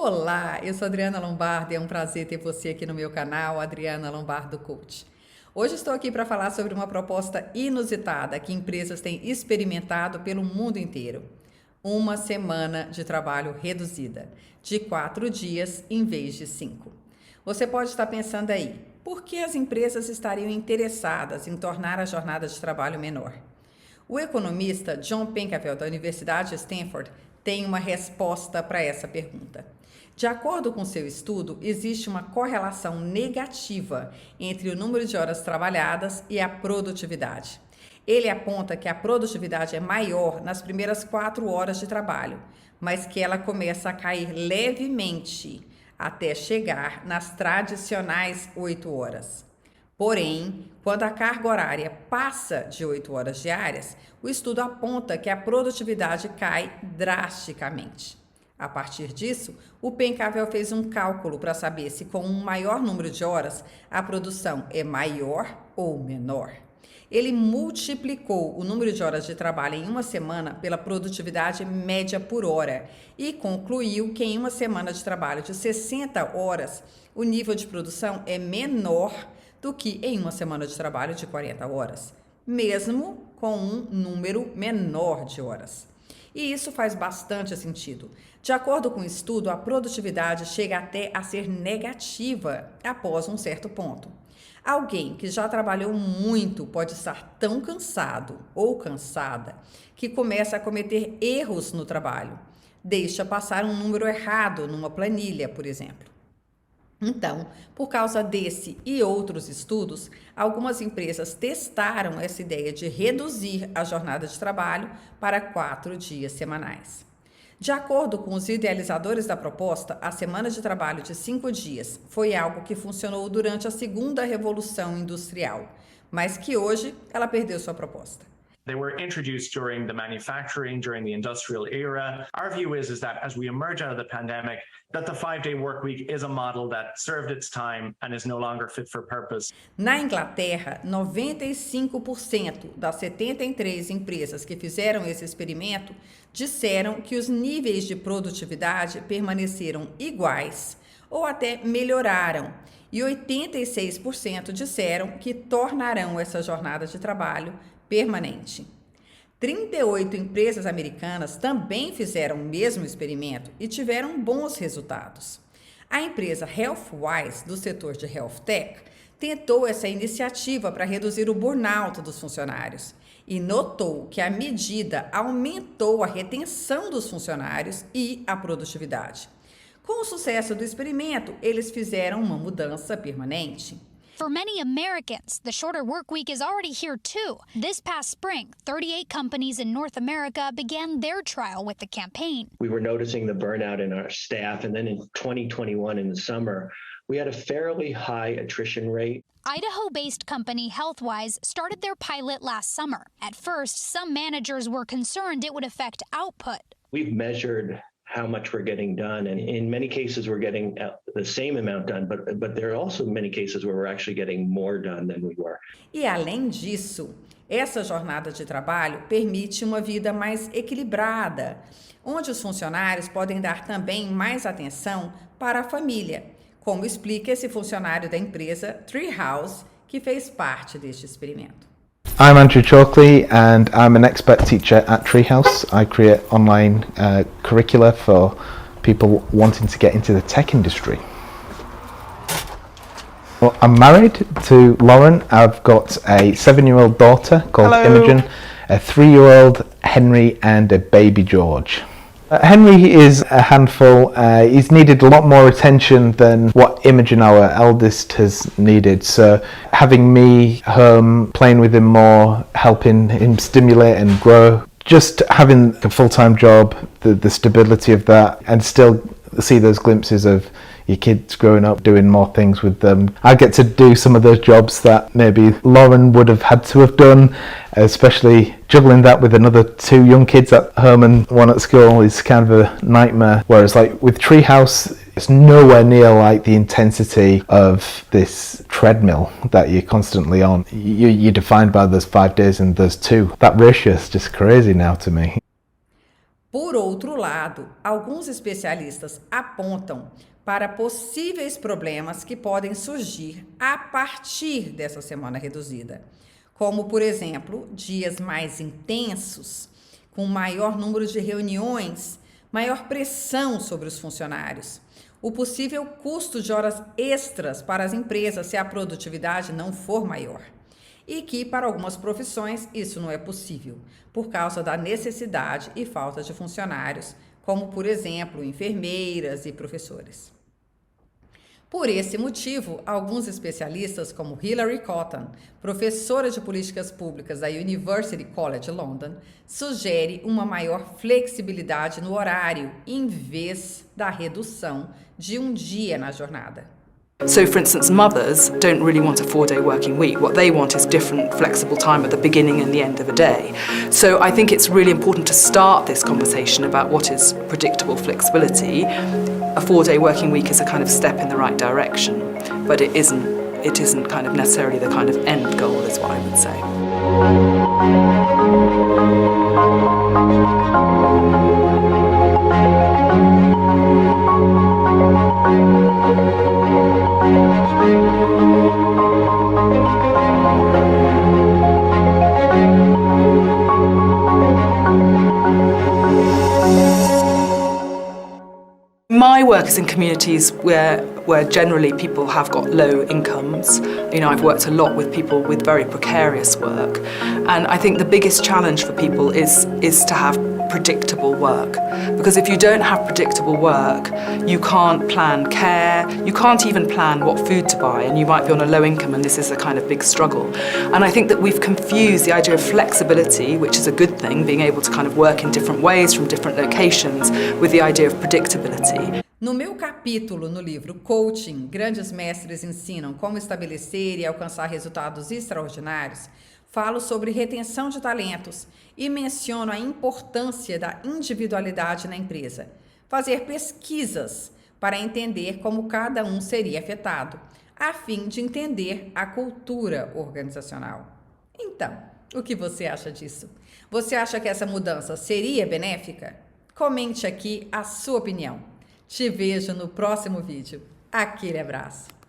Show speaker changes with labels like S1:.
S1: Olá, eu sou Adriana Lombardo e é um prazer ter você aqui no meu canal, Adriana Lombardo Coach. Hoje estou aqui para falar sobre uma proposta inusitada que empresas têm experimentado pelo mundo inteiro. Uma semana de trabalho reduzida, de 4 dias em vez de 5. Você pode estar pensando aí, por que as empresas estariam interessadas em tornar a jornada de trabalho menor? O economista John Pencavel, da Universidade de Stanford, tem uma resposta para essa pergunta. De acordo com seu estudo, existe uma correlação negativa entre o número de horas trabalhadas e a produtividade. Ele aponta que a produtividade é maior nas primeiras 4 horas de trabalho, mas que ela começa a cair levemente até chegar nas tradicionais 8 horas. Porém, quando a carga horária passa de 8 horas diárias, o estudo aponta que a produtividade cai drasticamente. A partir disso, o Pencavel fez um cálculo para saber se com um maior número de horas a produção é maior ou menor. Ele multiplicou o número de horas de trabalho em uma semana pela produtividade média por hora e concluiu que em uma semana de trabalho de 60 horas, o nível de produção é menor do que em uma semana de trabalho de 40 horas, mesmo com um número menor de horas. E isso faz bastante sentido. De acordo com o estudo, a produtividade chega até a ser negativa após um certo ponto. Alguém que já trabalhou muito pode estar tão cansado ou cansada que começa a cometer erros no trabalho. Deixa passar um número errado numa planilha, por exemplo. Então, por causa desse e outros estudos, algumas empresas testaram essa ideia de reduzir a jornada de trabalho para 4 dias semanais. De acordo com os idealizadores da proposta, a semana de trabalho de 5 dias foi algo que funcionou durante a segunda revolução industrial, mas que hoje ela perdeu sua proposta.
S2: They were introduced during the manufacturing, during the industrial era. Our view is that as we emerge out of the pandemic, that the 5-day work week is a model that served its time and is no longer fit for purpose.
S1: Na Inglaterra, 95% das 73 empresas que fizeram esse experimento disseram que os níveis de produtividade permaneceram iguais ou até melhoraram, e 86% disseram que tornarão essa jornada de trabalho permanente. 38 empresas americanas também fizeram o mesmo experimento e tiveram bons resultados. A empresa Healthwise, do setor de Health Tech, tentou essa iniciativa para reduzir o burnout dos funcionários e notou que a medida aumentou a retenção dos funcionários e a produtividade. Com o sucesso do experimento, eles fizeram uma mudança permanente.
S3: For many Americans, the shorter work week is already here too. This past spring, 38 companies in North America began their trial with the campaign.
S4: We were noticing the burnout in our staff, and then in 2021 in the summer, we had a fairly high attrition rate.
S3: Idaho-based company Healthwise started their pilot last summer. At first, some managers were concerned it would affect output.
S4: We've measured how much we're getting done, and in many cases we're getting the same amount done, but there are also many cases where we're actually getting more done than we were.
S1: E além disso, essa jornada de trabalho permite uma vida mais equilibrada, onde os funcionários podem dar também mais atenção para a família, como explica esse funcionário da empresa Treehouse, que fez parte deste experimento.
S5: I'm Andrew Chalkley and I'm an expert teacher at Treehouse. I create online curricula for people wanting to get into the tech industry. Well, I'm married to Lauren. I've got a 7-year-old daughter called Imogen, a 3-year-old Henry and a baby George. Henry is a handful. He's needed a lot more attention than what Imogen, our eldest, has needed. So having me home, playing with him more, helping him stimulate and grow, just having a full-time job, the stability of that, and still see those glimpses of your kids growing up, doing more things with them. I get to do some of those jobs that maybe Lauren would have had to have done, especially juggling that with another 2 young kids at home and 1 at school is kind of a nightmare. Whereas like with Treehouse, it's nowhere near like the intensity of this treadmill that you're constantly on. You're defined by those 5 days and those 2. That ratio is just crazy now to me.
S1: Por outro lado, alguns especialistas apontam para possíveis problemas que podem surgir a partir dessa semana reduzida, como, por exemplo, dias mais intensos, com maior número de reuniões, maior pressão sobre os funcionários, o possível custo de horas extras para as empresas se a produtividade não for maior. E que, para algumas profissões, isso não é possível, por causa da necessidade e falta de funcionários, como, por exemplo, enfermeiras e professores. Por esse motivo, alguns especialistas, como Hilary Cotton, professora de políticas públicas da University College London, sugere uma maior flexibilidade no horário, em vez da redução de um dia na jornada.
S6: So, for instance, mothers don't really want a 4-day working week. What they want is different flexible time at the beginning and the end of a day. So I think it's really important to start this conversation about what is predictable flexibility. A 4-day working week is a kind of step in the right direction, but it isn't kind of necessarily the kind of end goal, is what I would say. My work is in communities where generally people have got low incomes. You know, I've worked a lot with people with very precarious work, and I think the biggest challenge for people is to have predictable work. Because if you don't have predictable work, you can't plan care, you can't even plan what food to buy, and you might be on a low income and this is a kind of big struggle. And I think that we've confused the idea of flexibility, which is a good thing, being able to kind of work in different ways from different locations, with the idea of predictability.
S1: No meu capítulo no livro Coaching, Grandes Mestres Ensinam Como Estabelecer e Alcançar Resultados Extraordinários, falo sobre retenção de talentos e menciono a importância da individualidade na empresa. Fazer pesquisas para entender como cada um seria afetado, a fim de entender a cultura organizacional. Então, o que você acha disso? Você acha que essa mudança seria benéfica? Comente aqui a sua opinião. Te vejo no próximo vídeo. Aquele abraço!